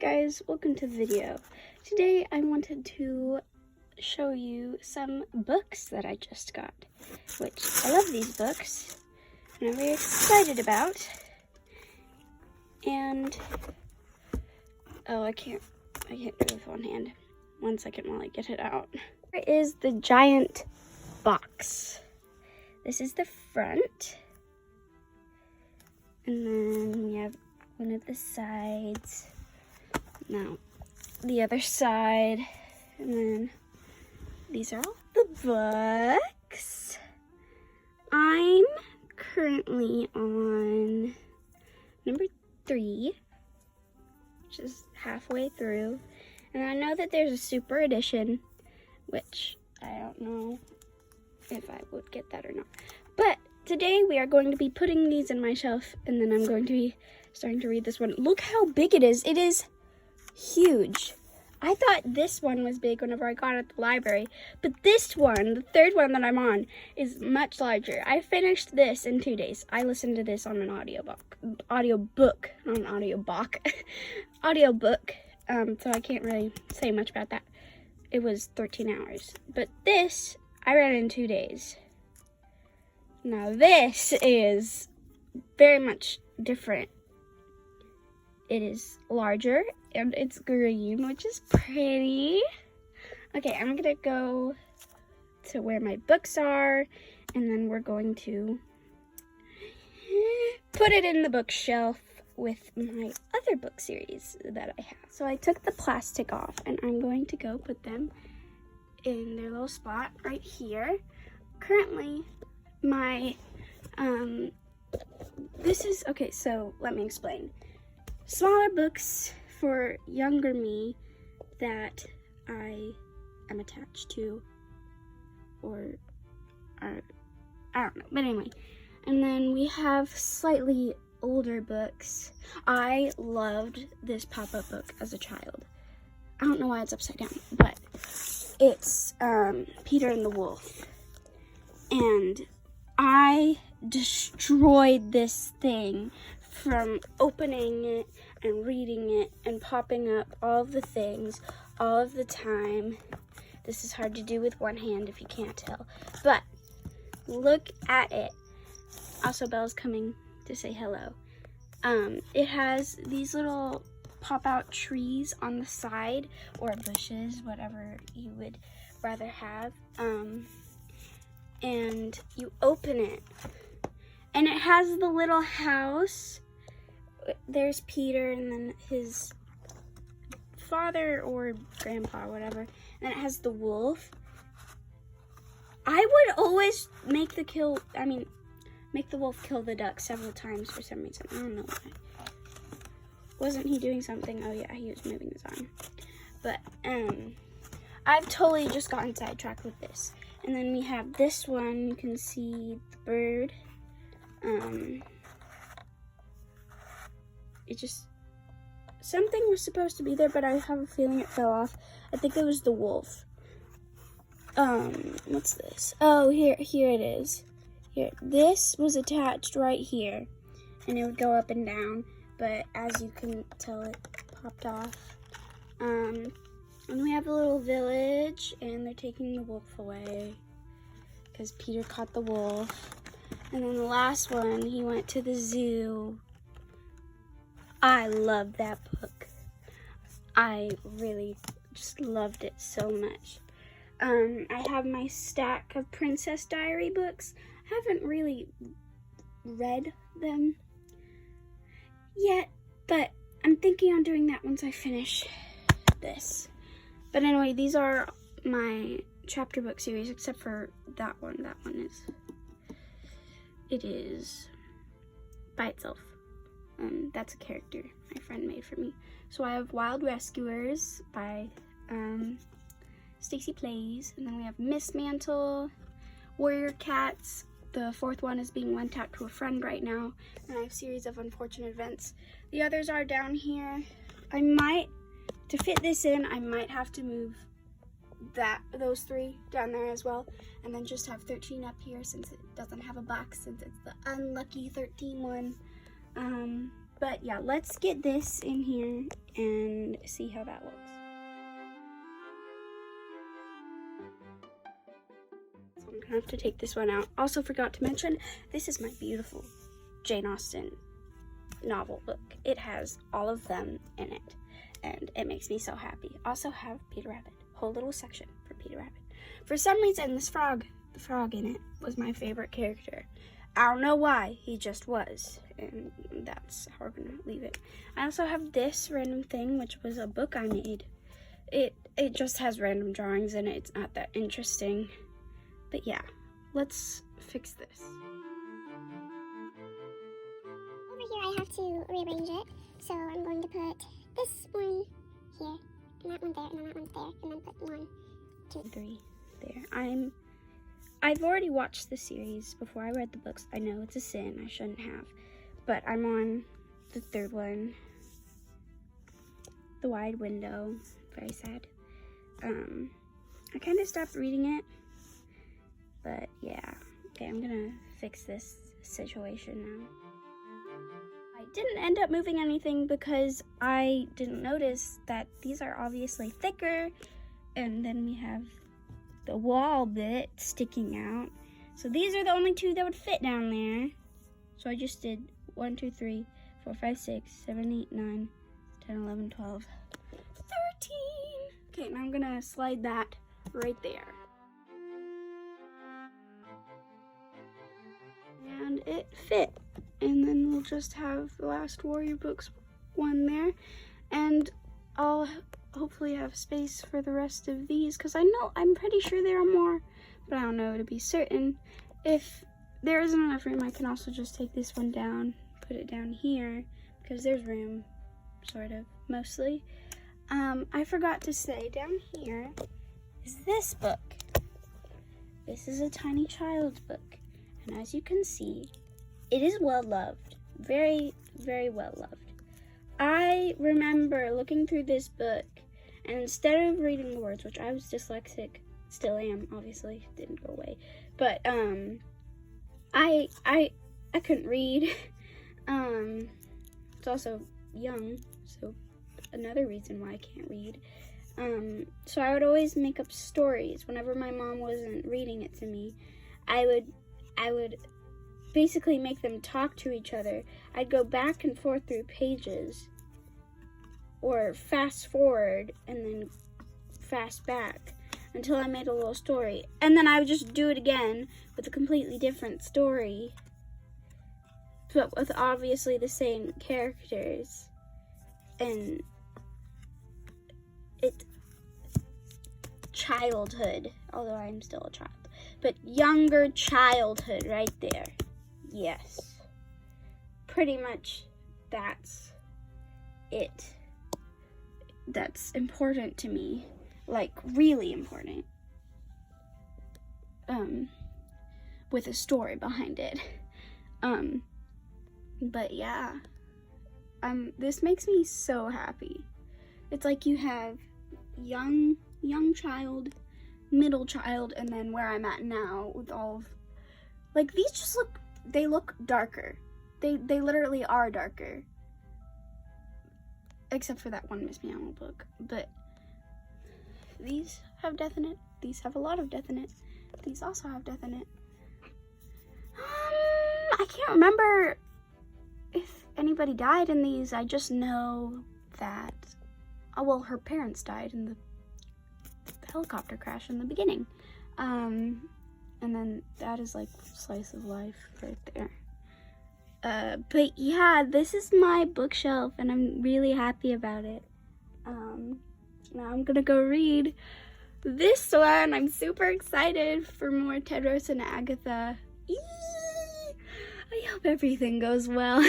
guys, welcome to the video. Today I wanted to show you some books that I just got, which I love these books and I'm very excited about. And I can't do it with one hand. 1 second while I get it out. Here is the giant box. This is the front, and then we have one of the sides. Now the other side, and then these are all the books. I'm currently on number 3, which is halfway through, and I know that there's a super edition, which I don't know if I would get that or not. But today we are going to be putting these in my shelf, and then I'm going to be starting to read this one. Look how big it is. It is huge. I thought this one was big whenever I got it at the library, but this one, the third one that I'm on, is much larger. I finished this in 2 days. I listened to this on an audiobook, so I can't really say much about that. It was 13 hours, but this I read in 2 days. Now this is very much different. It is larger and it's green, which is pretty. Okay, I'm gonna go to where my books are, and then we're going to put it in the bookshelf with my other book series that I have. So I took the plastic off and I'm going to go put them in their little spot right here. Currently, my, so let me explain. Smaller books for younger me that I am attached to, or I don't know, but anyway. And then we have slightly older books. I loved this pop-up book as a child. I don't know why it's upside down, but it's Peter and the Wolf. And I destroyed this thing from opening it and reading it and popping up all of the things all of the time. This is hard to do with one hand if you can't tell, but look at it. Also, Belle's coming to say hello. It has these little pop-out trees on the side, or bushes, whatever you would rather have. And you open it, and it has the little house. There's Peter, and then his father or grandpa, or whatever. And it has the wolf. I would always make the wolf kill the duck several times for some reason. I don't know why. Wasn't he doing something? Oh yeah, he was moving his arm. But I've totally just gotten sidetracked with this. And then we have this one. You can see the bird. It just, something was supposed to be there, but I have a feeling it fell off. I think it was the wolf. What's this? Oh, here it is. Here, this was attached right here, and it would go up and down, but as you can tell, it popped off. And we have a little village, and they're taking the wolf away because Peter caught the wolf. And then the last one, he went to the zoo. I love that book. I really just loved it so much. I have my stack of Princess Diary books. I haven't really read them yet, but I'm thinking on doing that once I finish this. But anyway, these are my chapter book series, except for that one. That one is by itself. That's a character my friend made for me. So I have Wild Rescuers by Stacy Plays, and then we have Miss Mantle, Warrior Cats. The 4th one is being lent out to a friend right now, and I have Series of Unfortunate Events. The others are down here. To fit this in, I might have to move those 3 down there as well, and then just have 13 up here since it doesn't have a box, since it's the unlucky 13 one. But yeah, let's get this in here and see how that looks. So I'm gonna have to take this one out. Also forgot to mention, this is my beautiful Jane Austen novel book. It has all of them in it, and it makes me so happy. Also have Peter Rabbit, whole little section for Peter Rabbit. For some reason, this frog, the frog in it, was my favorite character. I don't know why, he just was, and that's how we're gonna leave it. I also have this random thing, which was a book I made. It just has random drawings in it. It's not that interesting, but yeah, let's fix this. Over here I have to rearrange it, so I'm going to put this one here, and that one there, and then that one there, and then put 1, 2, 3 there. I've already watched the series before I read the books. I know it's a sin, I shouldn't have. But I'm on the 3rd one. The Wide Window. Very sad. I kind of stopped reading it. But yeah. Okay, I'm gonna fix this situation now. I didn't end up moving anything because I didn't notice that these are obviously thicker. And then we have the wall bit sticking out. So these are the only 2 that would fit down there. So I just did 1, 2, 3, 4, 5, 6, 7, 8, 9, 10, 11, 12, 13. Okay, now I'm gonna slide that right there. And it fit. And then we'll just have the last Warrior Books one there. And I'll hopefully have space for the rest of these, because I'm pretty sure there are more, but I don't know to be certain. If there isn't enough room, I can also just take this one down, put it down here, because there's room, sort of, mostly. I forgot to say, down here is this book. This is a tiny child's book, and as you can see, it is well loved, very, very well loved. I remember looking through this book, and instead of reading the words, which I was dyslexic, still am, obviously, didn't go away, but I couldn't read. It's also young, so another reason why I can't read. So I would always make up stories whenever my mom wasn't reading it to me. I would basically make them talk to each other. I'd go back and forth through pages, or fast forward and then fast back until I made a little story. And then I would just do it again with a completely different story, but with obviously the same characters. And it's childhood, although I'm still a child, but younger childhood right there. Yes, pretty much that's it. That's important to me, like really important, with a story behind it. But yeah, this makes me so happy. It's like you have young child, middle child, and then where I'm at now with all of, like, these just they look darker. They literally are darker. Except for that one Miss Meow book. But these have death in it. These have a lot of death in it. These also have death in it. I can't remember if anybody died in these. I just know that, well, her parents died in the helicopter crash in the beginning. And then that is like slice of life right there. But yeah, this is my bookshelf, and I'm really happy about it. Now I'm gonna go read this one. I'm super excited for more Tedros and Agatha. Eee! I hope everything goes well.